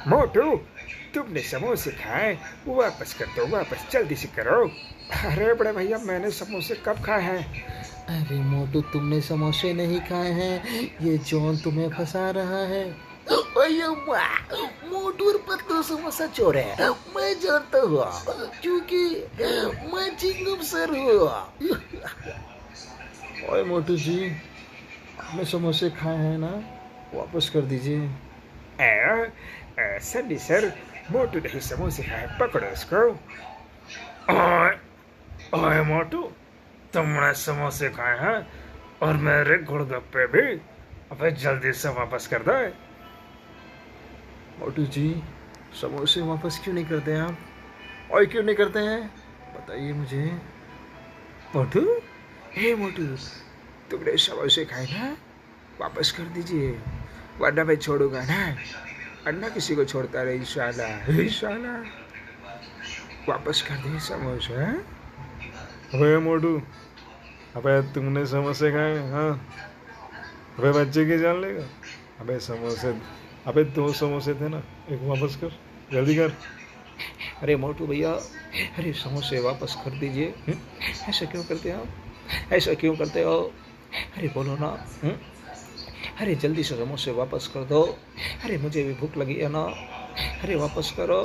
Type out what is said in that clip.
मोटू, तुमने समोसे खाए, वो वापस कर दो, वापस जल्दी से करो। अरे बड़े भैया, मैंने समोसे कब खाए हैं? अरे मोटू, तुमने समोसे नहीं खाए हैं, ये जॉन तुम्हें फंसा रहा है। अयो वाह, मोटू और पतलू समोसा चोर है, मैं जानता हूँ, क्योंकि मैं चिंगम सर हूँ। ओए मोटू जी, आपने समोसे खाए हैं ना, वापस कर दीजिए। सन्नी सर, मोटू नहीं समोसे खाए, पकड़ो इसको। ओए ओए मोटू, तुमने समोसे खाए हैं और मेरे गोलगप्पे भी। अबे जल्दी से वापस कर दे। मोटू जी, समोसे वापस क्यों नहीं करते आप? और क्यों नहीं करते हैं, बताइए मुझे। मोटू, हे मोटू, तुमने समोसे खाए ना, वापस कर दीजिए, वरना मैं छोड़ूंगा ना। अन्ना किसी को छोड़ता रहे, इंशाल्लाह इंशाल्लाह। वापस कर दे समोसे। अबे मोटू, अबे तुमने समोसे खाए? हाँ, अबे बच्चे की जान लेगा। अबे समोसे, अबे 2 समोसे थे ना, एक वापस कर, जल्दी कर। अरे मोटू भैया, अरे समोसे वापस कर दीजिए। ऐसा क्यों करते हो आप? ऐसा क्यों करते हो? अरे बोलो ना। अरे जल्दी से समोसे वापस कर दो। अरे मुझे भी भूख लगी है ना। अरे वापस करो।